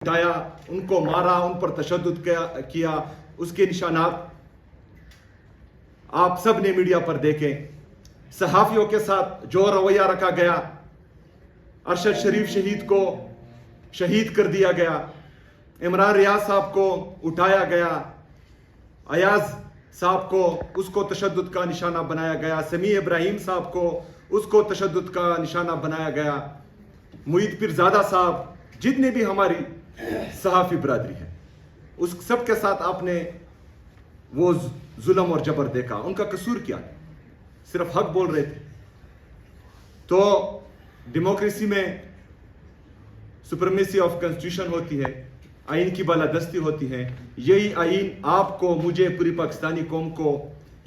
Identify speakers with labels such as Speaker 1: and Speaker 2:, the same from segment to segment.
Speaker 1: اٹھایا، ان کو مارا، ان پر تشدد کیا، اس کے نشانات آپ سب نے میڈیا پر دیکھے. صحافیوں کے ساتھ جو رویہ رکھا گیا، ارشد شریف شہید کو شہید کر دیا گیا، عمران ریاض صاحب کو اٹھایا گیا، ایاز صاحب کو اس کو تشدد کا نشانہ بنایا گیا، سمیع ابراہیم صاحب کو اس کو تشدد کا نشانہ بنایا گیا، معید پیرزادہ صاحب، جتنے بھی ہماری صحافی برادری ہے، اس سب کے ساتھ آپ نے وہ ظلم اور جبر دیکھا. ان کا قصور کیا ہے؟ صرف حق بول رہے تھے. تو ڈیموکریسی میں سپریمیسی آف کنسٹیٹیوشن ہوتی ہے، آئین کی بالادستی ہوتی ہے. یہی آئین آپ کو، مجھے، پوری پاکستانی قوم کو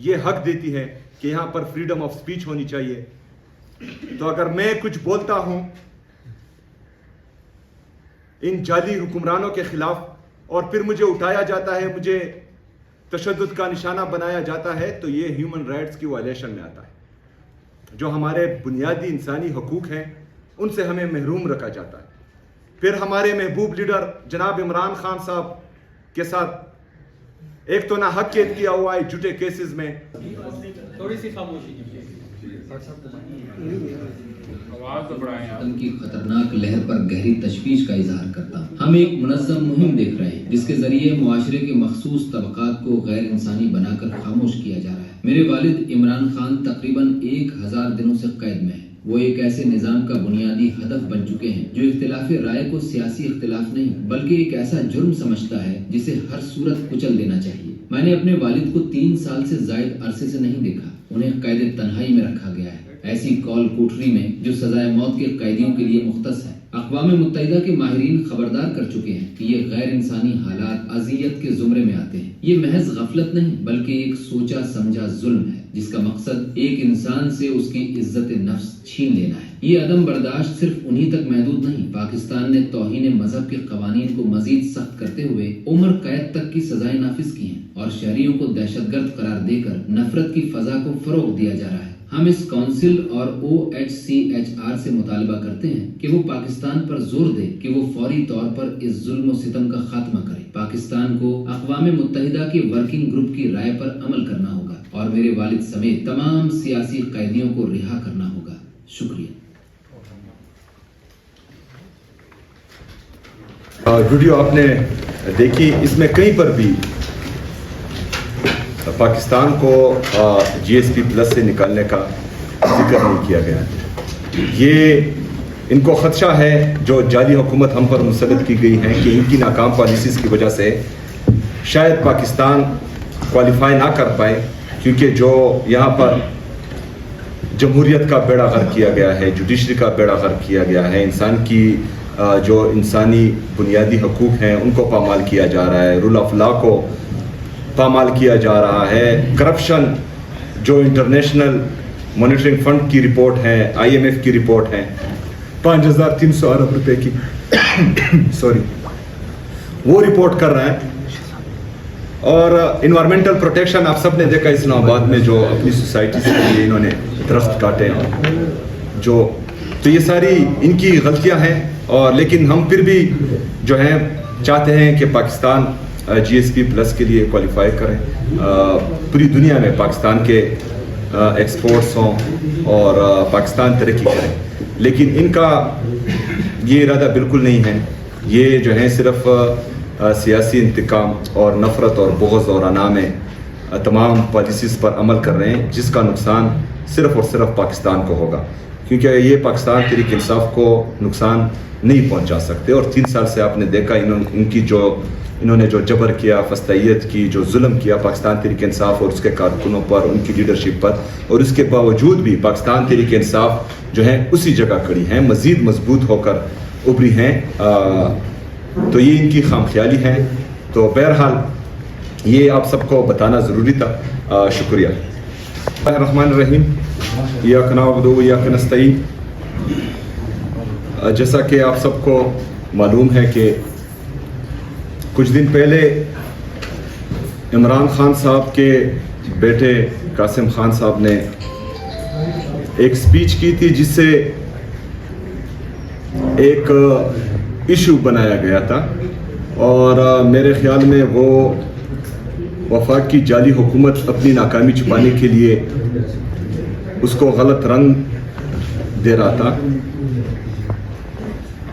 Speaker 1: یہ حق دیتی ہے کہ یہاں پر فریڈم آف سپیچ ہونی چاہیے. تو اگر میں کچھ بولتا ہوں ان جعلی حکمرانوں کے خلاف اور پھر مجھے اٹھایا جاتا ہے، مجھے تشدد کا نشانہ بنایا جاتا ہے، تو یہ ہیومن رائٹس کی وائلیشن میں آتا ہے. جو ہمارے بنیادی انسانی حقوق ہیں ان سے ہمیں محروم رکھا جاتا ہے. پھر ہمارے محبوب لیڈر جناب عمران خان صاحب کے ساتھ ایک تو ناحق قید کیا ہوا ہے جھوٹے کیسز میں.
Speaker 2: تھوڑی سی خاموشی
Speaker 3: کی خطرناک لہر پر گہری تشویش کا اظہار کرتا ہوں. ہم ایک منظم مہم دیکھ رہے ہیں جس کے ذریعے معاشرے کے مخصوص طبقات کو غیر انسانی بنا کر خاموش کیا جا رہا ہے. میرے والد عمران خان تقریباً 1000 دنوں سے قید میں ہیں. وہ ایک ایسے نظام کا بنیادی ہدف بن چکے ہیں جو اختلاف رائے کو سیاسی اختلاف نہیں بلکہ ایک ایسا جرم سمجھتا ہے جسے ہر صورت کچل دینا چاہیے. میں نے اپنے والد کو 3 سال سے زائد عرصے سے نہیں دیکھا. انہیں قید تنہائی میں رکھا گیا ہے، ایسی کال کوٹری میں جو سزائے موت کے قیدیوں کے لیے مختص ہے. اقوام متحدہ کے ماہرین خبردار کر چکے ہیں کہ یہ غیر انسانی حالات اذیت کے زمرے میں آتے ہیں. یہ محض غفلت نہیں بلکہ ایک سوچا سمجھا ظلم ہے جس کا مقصد ایک انسان سے اس کی عزت نفس چھین لینا ہے. یہ عدم برداشت صرف انہی تک محدود نہیں. پاکستان نے توہین مذہب کے قوانین کو مزید سخت کرتے ہوئے عمر قید تک کی سزائیں نافذ کی ہیں اور شہریوں کو دہشت گرد قرار دے کر نفرت کی فضا کو فروغ دیا جا رہا ہے. ہم اس کونسل اور OHCHR سے مطالبہ کرتے ہیں کہ وہ پاکستان پر زور دے کہ وہ فوری طور پر اس ظلم و ستم کا خاتمہ کرے. پاکستان کو اقوام متحدہ کے ورکنگ گروپ کی رائے پر عمل کرنا ہوگا اور میرے والد سمیت تمام سیاسی قیدیوں کو رہا کرنا ہوگا. شکریہ.
Speaker 1: ویڈیو آپ نے دیکھی، اس میں کہیں پر بھی پاکستان کو GSP پلس سے نکالنے کا ذکر نہیں کیا گیا. یہ ان کو خدشہ ہے جو جعلی حکومت ہم پر مسلط کی گئی ہیں کہ ان کی ناکام پالیسیز کی وجہ سے شاید پاکستان کوالیفائی نہ کر پائے، کیونکہ جو یہاں پر جمہوریت کا بیڑا غرق کیا گیا ہے، جوڈیشری کا بیڑا غرق کیا گیا ہے، انسان کی جو انسانی بنیادی حقوق ہیں ان کو پامال کیا جا رہا ہے، رول آف لا کو پامال کیا جا رہا ہے. کرپشن جو انٹرنیشنل مانیٹرنگ فنڈ کی رپورٹ ہے، IMF کی رپورٹ ہے، 5300 ارب روپے کی وہ رپورٹ کر رہا ہے. اور انوائرمنٹل پروٹیکشن آپ سب نے دیکھا اسلام آباد میں جو اپنی سوسائٹیز کے لیے انہوں نے درخت کاٹے ہیں، تو یہ ساری ان کی غلطیاں ہیں. اور لیکن ہم پھر بھی جو ہیں چاہتے ہیں کہ پاکستان GSP پلس کے لیے کوالیفائی کریں، پوری دنیا میں پاکستان کے ایکسپورٹس ہوں اور پاکستان ترقی کریں. لیکن ان کا یہ ارادہ بالکل نہیں ہے. یہ جو ہے صرف سیاسی انتقام اور نفرت اور بغض اور انا میں تمام پالیسیز پر عمل کر رہے ہیں، جس کا نقصان صرف اور صرف پاکستان کو ہوگا، کیونکہ یہ پاکستان تحریک انصاف کو نقصان نہیں پہنچا سکتے. اور 3 سال سے آپ نے دیکھا انہوں نے جو جبر کیا، فسطائیت کی، جو ظلم کیا پاکستان تحریک انصاف اور اس کے کارکنوں پر، ان کی لیڈرشپ پر، اور اس کے باوجود بھی پاکستان تحریک انصاف جو ہے اسی جگہ کھڑی ہیں، مزید مضبوط ہو کر ابھری ہیں. تو یہ ان کی خام خیالی ہے. تو بہرحال یہ آپ سب کو بتانا ضروری تھا. شکریہ. الرحمن الرحیم. ایاک نعبد و ایاک نستعین. جیسا کہ آپ سب کو معلوم ہے کہ کچھ دن پہلے عمران خان صاحب کے بیٹے قاسم خان صاحب نے ایک سپیچ کی تھی جس سے ایک ایشو بنایا گیا تھا اور میرے خیال میں وہ وفاق کی جعلی حکومت اپنی ناکامی چھپانے کے لیے اس کو غلط رنگ دے رہا تھا.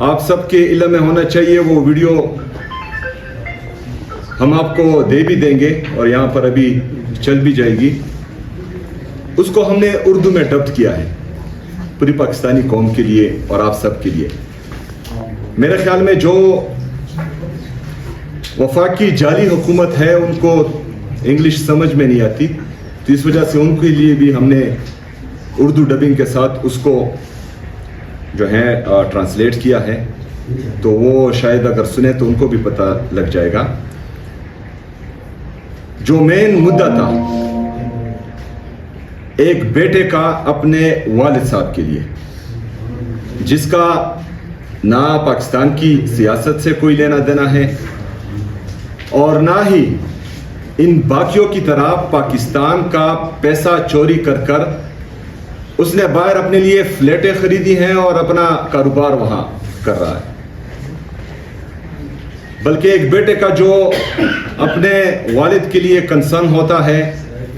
Speaker 1: آپ سب کے علم میں ہونا چاہیے وہ ویڈیو ہم آپ کو دے بھی دیں گے اور یہاں پر ابھی چل بھی جائے گی. اس کو ہم نے اردو میں ڈبڈ کیا ہے پوری پاکستانی قوم کے لیے اور آپ سب کے لیے. میرے خیال میں جو وفاقی جعلی حکومت ہے ان کو انگلش سمجھ میں نہیں آتی, تو اس وجہ سے ان کے لیے بھی ہم نے اردو ڈبنگ کے ساتھ اس کو جو ہے ٹرانسلیٹ کیا ہے, تو وہ شاید اگر سنیں تو ان کو بھی پتہ لگ جائے گا. جو مین مدعا تھا ایک بیٹے کا اپنے والد صاحب کے لیے, جس کا نہ پاکستان کی سیاست سے کوئی لینا دینا ہے اور نہ ہی ان باقیوں کی طرح پاکستان کا پیسہ چوری کر کر اس نے باہر اپنے لیے فلیٹیں خریدی ہیں اور اپنا کاروبار وہاں کر رہا ہے, بلکہ ایک بیٹے کا جو اپنے والد کے لیے کنسرن ہوتا ہے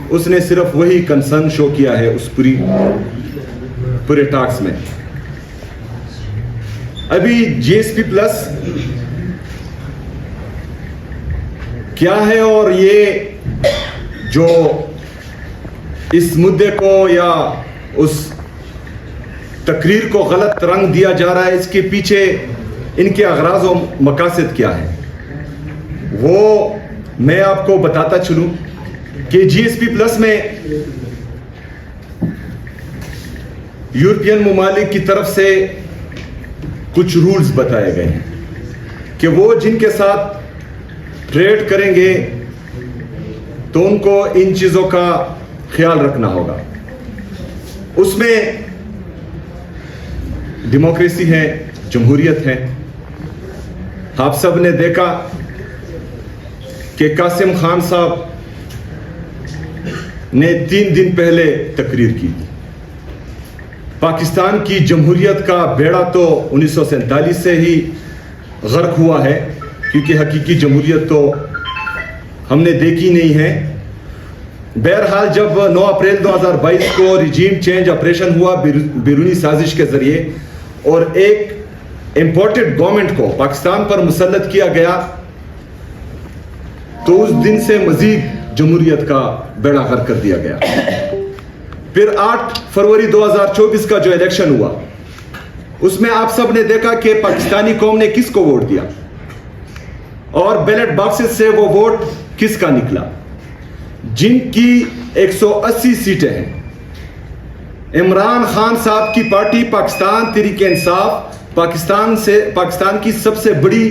Speaker 1: اس نے صرف وہی کنسرن شو کیا ہے اس پورے ٹاکس میں. ابھی جی ایس پی پلس کیا ہے اور یہ جو اس مدعے کو یا اس تقریر کو غلط رنگ دیا جا رہا ہے, اس کے پیچھے ان کے اغراض و مقاصد کیا ہے وہ میں آپ کو بتاتا چلوں کہ جی ایس پی پلس میں یورپین ممالک کی طرف سے کچھ رولز بتائے گئے ہیں کہ وہ جن کے ساتھ ٹریڈ کریں گے تو ان کو ان چیزوں کا خیال رکھنا ہوگا. اس میں ڈیموکریسی ہے, جمہوریت ہے. آپ سب نے دیکھا کہ قاسم خان صاحب نے 3 دن پہلے تقریر کی تھی. پاکستان کی جمہوریت کا بیڑا تو 1947 سے ہی غرق ہوا ہے, کیونکہ حقیقی جمہوریت تو ہم نے دیکھی نہیں ہے. بہرحال جب 9 اپریل 2022 کو ریجیم چینج آپریشن ہوا بیرونی سازش کے ذریعے اور ایک امپورٹڈ گورنمنٹ کو پاکستان پر مسلط کیا گیا, تو اس دن سے مزید جمہوریت کا بیڑا غرق کر دیا گیا. پھر 8 فروری 2024 کا جو الیکشن ہوا اس میں آپ سب نے دیکھا کہ پاکستانی قوم نے کس کو ووٹ دیا اور بیلٹ باکسز سے وہ ووٹ کس کا نکلا. جن کی 180 سیٹیں ہیں, عمران خان صاحب کی پارٹی پاکستان تحریک انصاف پاکستان کی سب سے بڑی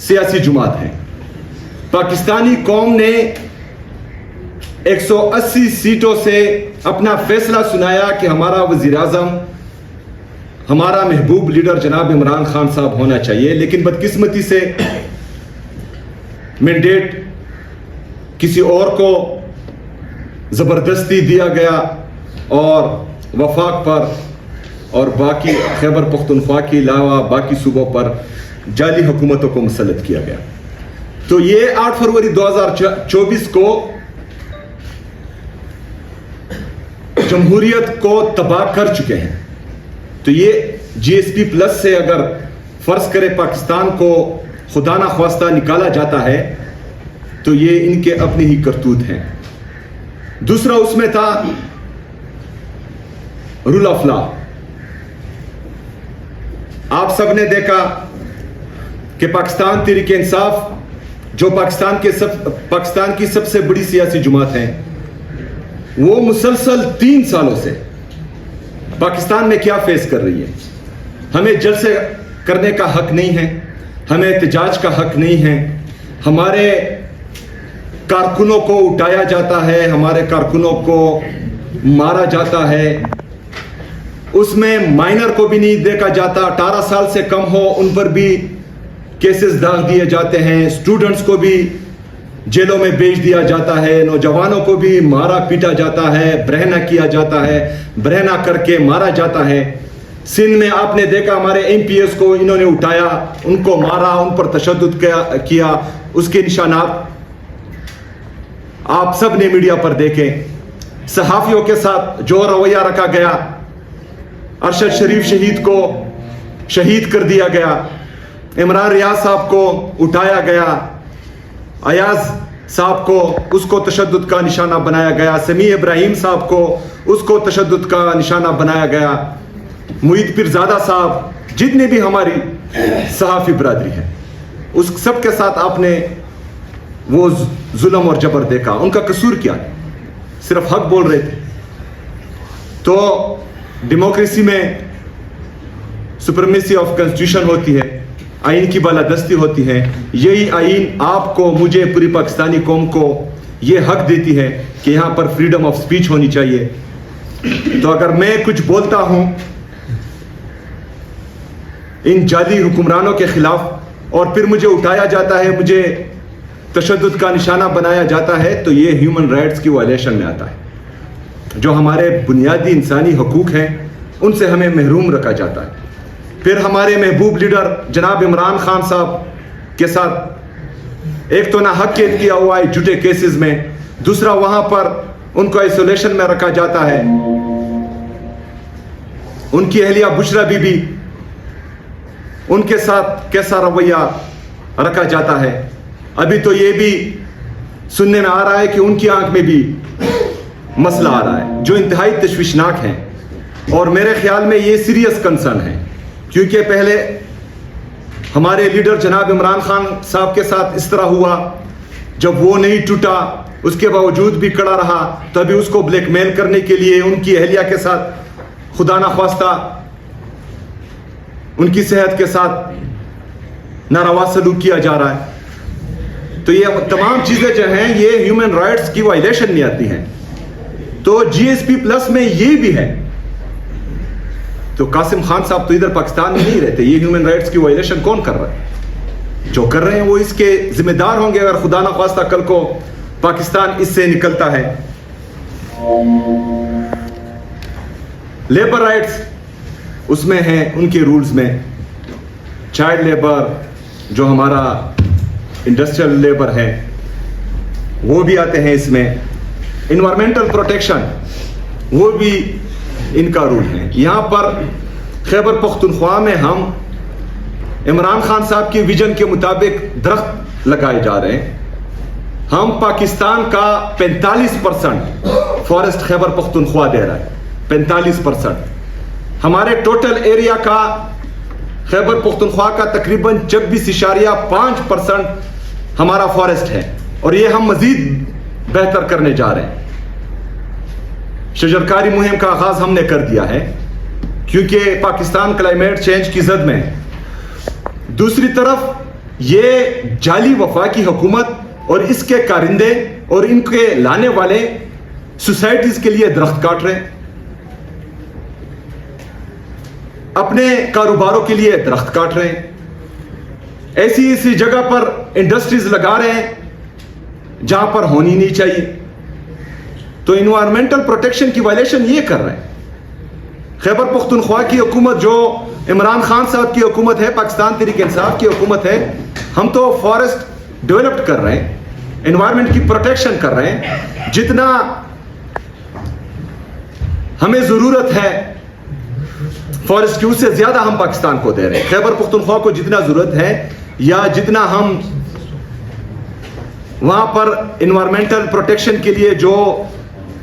Speaker 1: سیاسی جماعت ہے. پاکستانی قوم نے 180 سیٹوں سے اپنا فیصلہ سنایا کہ ہمارا وزیر اعظم ہمارا محبوب لیڈر جناب عمران خان صاحب ہونا چاہیے. لیکن بدقسمتی سے مینڈیٹ کسی اور کو زبردستی دیا گیا اور وفاق پر اور باقی خیبر پختونخوا کے علاوہ باقی صوبوں پر جعلی حکومتوں کو مسلط کیا گیا. تو یہ 8 فروری 2024 کو جمہوریت کو تباہ کر چکے ہیں. تو یہ جی ایس پی پلس سے اگر فرض کرے پاکستان کو خدا نہ خواستہ نکالا جاتا ہے تو یہ ان کے اپنی ہی کرتوت ہیں. دوسرا اس میں تھا رول آف لا. آپ سب نے دیکھا کہ پاکستان تحریک انصاف جو پاکستان کی سب سے بڑی سیاسی جماعت ہے, وہ مسلسل 3 سالوں سے پاکستان میں کیا فیس کر رہی ہے. ہمیں جلسے کرنے کا حق نہیں ہے, ہمیں احتجاج کا حق نہیں ہے, ہمارے کارکنوں کو اٹھایا جاتا ہے, ہمارے کارکنوں کو مارا جاتا ہے. اس میں مائنر کو بھی نہیں دیکھا جاتا, 18 سال سے کم ہو ان پر بھی کیسز داغ دیے جاتے ہیں, اسٹوڈنٹس کو بھی جیلوں میں بھیج دیا جاتا ہے, نوجوانوں کو بھی مارا پیٹا جاتا ہے, برہنہ کیا جاتا ہے, برہنہ کر کے مارا جاتا ہے. सिंध में आपने देखा हमारे MPs को इन्होंने उठाया, उनको मारा, उन पर तशद्दुद किया, उसके निशानात आप सब ने मीडिया पर देखे। सहाफियों के साथ जो रवैया रखा गया, अरशद शरीफ शहीद को शहीद कर दिया गया, इमरान रियाज साहब को उठाया गया, अयाज साहब को उसको तशद्दुद का निशाना बनाया गया, समी इब्राहिम साहब को उसको तशद्दुद का निशाना बनाया गया, मुईद पीरजादा साहब, जितने भी हमारी सहाफी बरादरी है, उस सब के साथ आपने वो जुल्म और जबर देखा। उनका कसूर क्या है? सिर्फ हक बोल रहे थे। तो डेमोक्रेसी में सुप्रीमेसी ऑफ कॉन्स्टिट्यूशन होती है, आइन की बालादस्ती होती है। यही आइन आपको, मुझे, पूरी पाकिस्तानी कौम को ये हक देती है कि यहाँ पर फ्रीडम ऑफ स्पीच होनी चाहिए। तो अगर मैं कुछ बोलता हूँ इन जाली हुक्मरानों के खिलाफ और फिर मुझे उठाया जाता है, मुझे तशद्दुद का निशाना बनाया जाता है, तो ये ह्यूमन राइट्स की वायलेशन में आता है। जो हमारे बुनियादी इंसानी हकूक हैं उनसे हमें महरूम रखा जाता है। फिर हमारे महबूब लीडर जनाब इमरान खान साहब के साथ एक तो ना हक कैद किया हुआ है झूठे केसेस में, दूसरा वहां पर उनको आइसोलेशन में रखा जाता है। उनकी अहलिया बुशरा बीबी, उनके साथ कैसा रवैया रखा जाता है। अभी तो ये भी सुनने में आ रहा है कि उनकी आंख में भी मसला आ रहा है, जो इंतहाई तशवीशनाक है। और मेरे ख्याल में ये सीरियस कंसर्न है, क्योंकि पहले हमारे लीडर जनाब इमरान खान साहब के साथ इस तरह हुआ, जब वो नहीं टूटा उसके बावजूद भी खड़ा रहा, तभी उसको ब्लैकमेल करने के लिए उनकी अहलिया के साथ खुदा ना ख्वास्ता उनकी सेहत के साथ नारवा सलूक किया जा रहा है। तो ये तमाम चीजें जो हैं ये ह्यूमन राइट्स की वायलेशन में आती हैं। तो GSP प्लस में ये भी है। तो कासिम खान साहब तो इधर पाकिस्तान में नहीं रहते, ये ह्यूमन राइट्स की वायलेशन कौन कर रहा है? जो कर रहे हैं वो इसके जिम्मेदार होंगे अगर खुदा ना ख्वास्ता कल को पाकिस्तान इससे निकलता है। लेबर राइट्स उसमें है, उनके रूल्स में चाइल्ड लेबर, जो हमारा इंडस्ट्रियल लेबर है, वो भी आते हैं इसमें। इन्वायरमेंटल प्रोटेक्शन वो भी इनका रूल है। यहाँ पर खैबर पख्तूनख्वा में हम इमरान खान साहब की विजन के मुताबिक दरख्त लगाए जा रहे हैं। हम पाकिस्तान का 45% फॉरेस्ट खैबर पख्तूनख्वा दे रहा है, 45%। हमारे टोटल एरिया का खैबर पख्तूनख्वा का तकरीबन 26.5% हमारा फॉरेस्ट है, और ये हम मजीद बेहतर करने जा रहे हैं। शजरकारी मुहिम का आगाज हमने कर दिया है, क्योंकि पाकिस्तान क्लाइमेट चेंज की जद में है। दूसरी तरफ ये जाली वफाकी हुकूमत और इसके कारिंदे और इनके लाने वाले सोसाइटीज के लिए दरख्त काट रहे हैं, अपने कारोबारों के लिए दरख्त काट रहे हैं, ऐसी ऐसी जगह पर इंडस्ट्रीज लगा रहे हैं जहां पर होनी नहीं चाहिए। तो इन्वायरमेंटल प्रोटेक्शन की वायलेशन ये कर रहे हैं। खैबर पख्तूनख्वा की हुकूमत जो इमरान खान साहब की हुकूमत है, पाकिस्तान तहरीक इंसाफ की हुकूमत है, हम तो फॉरेस्ट डेवलप कर रहे हैं, एनवायरमेंट की प्रोटेक्शन कर रहे हैं। जितना हमें जरूरत है फॉरेस्ट की, उससे ज्यादा हम पाकिस्तान को दे रहे हैं। खैबर पख्तूनख्वा को जितना जरूरत है या जितना हम वहां पर इन्वायरमेंटल प्रोटेक्शन के लिए जो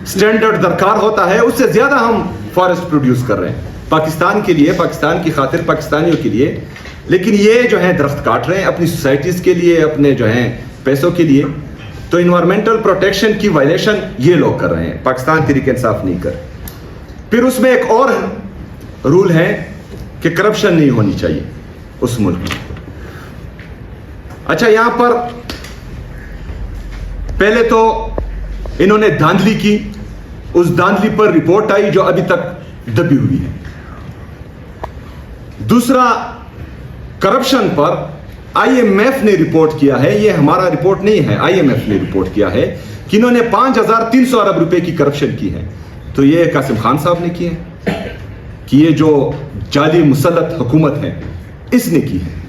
Speaker 1: स्टैंडर्ड दरकार होता है, उससे ज्यादा हम फॉरेस्ट प्रोड्यूस कर रहे हैं पाकिस्तान के लिए, पाकिस्तान की खातिर, पाकिस्तानियों के लिए। लेकिन ये जो है दरख्त काट रहे हैं अपनी सोसाइटीज के लिए, अपने जो है पैसों के लिए। तो इन्वायरमेंटल प्रोटेक्शन की वायलेशन ये लोग कर रहे हैं, पाकिस्तान तहरीक इंसाफ नहीं कर। फिर उसमें एक और रूल है कि करप्शन नहीं होनी चाहिए उस मुल्क में। अच्छा, यहां पर पहले तो इन्होंने धांधली की, उस धांधली पर रिपोर्ट आई जो अभी तक दबी हुई है। दूसरा, करप्शन पर IMF ने रिपोर्ट किया है, ये हमारा रिपोर्ट नहीं है, IMF ने रिपोर्ट किया है कि इन्होंने 5300 अरब रुपए की करप्शन की है। तो ये कासिम खान साहब ने की है कि ये जो जाली मुसल्लत हुकूमत है, इसने की है।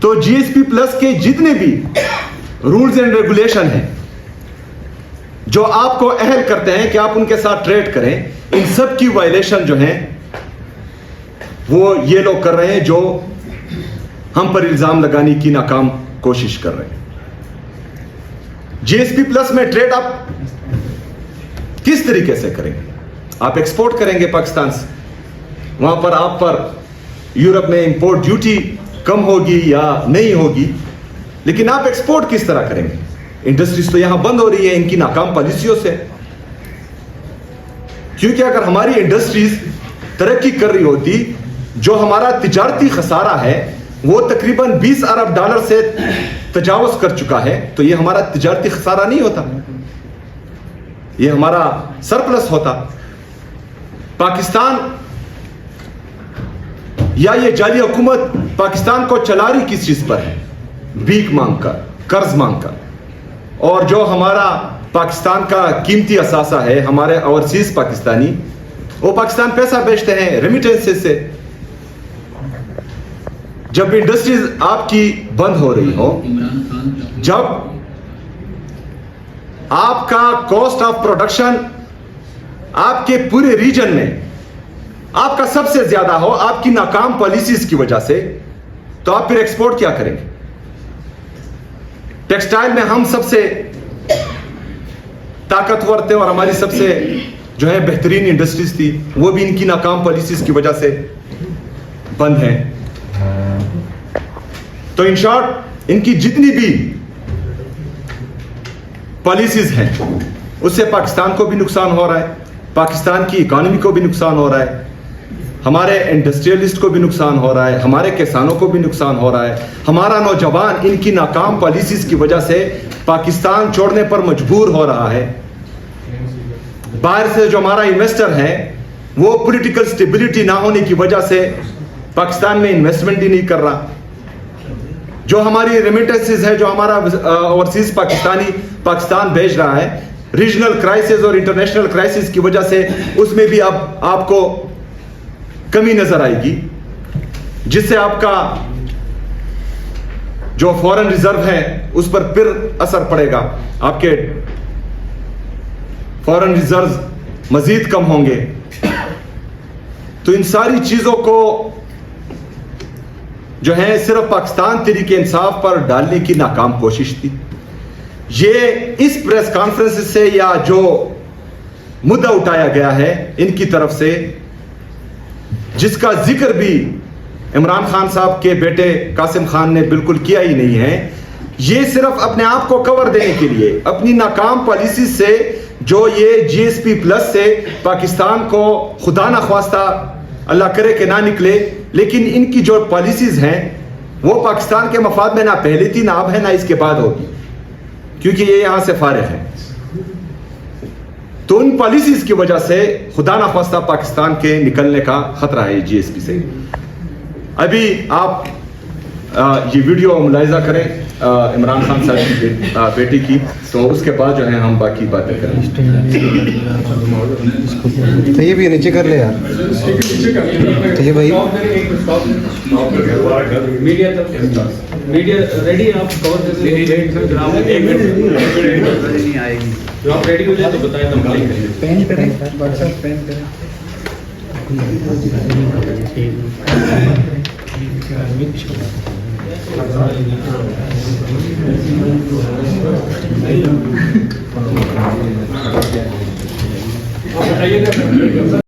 Speaker 1: तो जीएसपी प्लस के जितने भी रूल्स एंड रेगुलेशन हैं जो आपको अहल करते हैं कि आप उनके साथ ट्रेड करें, इन सब की वायलेशन जो है वो ये लोग कर रहे हैं जो हम पर इल्जाम लगाने की नाकाम कोशिश कर रहे हैं। जीएसपी प्लस में ट्रेड आप किस तरीके से करेंगे? आप एक्सपोर्ट करेंगे पाकिस्तान से, वहां पर आप पर यूरोप में इंपोर्ट ड्यूटी कम होगी या नहीं होगी, लेकिन आप एक्सपोर्ट किस तरह करेंगे? इंडस्ट्रीज तो यहां बंद हो रही है इनकी नाकाम पॉलिसियों से। क्योंकि अगर हमारी इंडस्ट्रीज तरक्की कर रही होती, जो हमारा तिजारती खसारा है वो तकरीबन 20 अरब डॉलर से तजावुज कर चुका है, तो ये हमारा तिजारती खसारा नहीं होता, ये हमारा सरप्लस होता। पाकिस्तान या ये जाली हुकूमत पाकिस्तान को चला रही किस चीज पर है? भीख मांगकर, कर्ज मांगकर। और जो हमारा पाकिस्तान का कीमती असासा है, हमारे ओवरसीज पाकिस्तानी, वो पाकिस्तान पैसा बेचते हैं रेमिटेंसेस से। जब इंडस्ट्रीज आपकी बंद हो रही हो, जब आपका कॉस्ट ऑफ प्रोडक्शन आपके पूरे रीजन में आपका सबसे ज्यादा हो आपकी नाकाम पॉलिसीज की वजह से, तो आप फिर एक्सपोर्ट क्या करेंगे? टेक्सटाइल में हम सबसे ताकतवर थे और हमारी सबसे जो है बेहतरीन इंडस्ट्रीज थी, वो भी इनकी नाकाम पॉलिसीज की वजह से बंद है। तो इन शॉर्ट इनकी जितनी भी पॉलिसीज हैं उससे पाकिस्तान को भी नुकसान हो रहा है, पाकिस्तान की इकोनॉमी को भी नुकसान हो रहा है, हमारे इंडस्ट्रियलिस्ट को भी नुकसान हो रहा है, हमारे किसानों को भी नुकसान हो रहा है। हमारा नौजवान इनकी नाकाम पॉलिसीज की वजह से पाकिस्तान छोड़ने पर मजबूर हो रहा है। बाहर से जो हमारा इन्वेस्टर है वो पॉलिटिकल स्टेबिलिटी ना होने की वजह से पाकिस्तान में इन्वेस्टमेंट ही नहीं कर रहा। जो हमारी रेमिटेंसेस है, जो हमारा ओवरसीज पाकिस्तानी पाकिस्तान भेज रहा है, रीजनल क्राइसिस और इंटरनेशनल क्राइसिस की वजह से उसमें भी अब आपको कमी नजर आएगी, जिससे आपका जो फॉरेन रिजर्व है उस पर फिर असर पड़ेगा, आपके फॉरेन रिजर्व मजीद कम होंगे। तो इन सारी चीजों को जो है सिर्फ पाकिस्तान तहरीक इंसाफ पर डालने की नाकाम कोशिश थी। ये इस प्रेस कॉन्फ्रेंस से या जो मुद्दा उठाया गया है इनकी तरफ से, जिसका जिक्र भी इमरान खान साहब के बेटे कासिम खान ने बिल्कुल किया ही नहीं है, ये सिर्फ अपने आप को कवर देने के लिए अपनी नाकाम पॉलिसी से, जो ये जीएसपी प्लस से पाकिस्तान को खुदा ना ख्वास्ता अल्लाह करे कि ना निकले, लेकिन इनकी जो पॉलिसीज हैं वो पाकिस्तान के मफाद में ना पहले थी, ना अब है, ना इसके बाद होगी, क्योंकि ये यहां से फारिग है। तो उन पॉलिसीज की वजह से खुदा ना ख्वास्ता पाकिस्तान के निकलने का खतरा है जीएसपी से। अभी आप ये वीडियो मुलाहिजा करें इमरान खान साहब की बेटी की, तो उसके बाद जो है हम बाकी बातें करेंगे।
Speaker 4: तो ये भी नीचे कर ले यार, तो ये भाई
Speaker 2: मीडिया रेडी, आप कवर नहीं आएगी, जो आप रेडी हो जाए तो बताएं, हम
Speaker 4: पेन करें, व्हाट्सएप पेन करें।
Speaker 2: बताइएगा।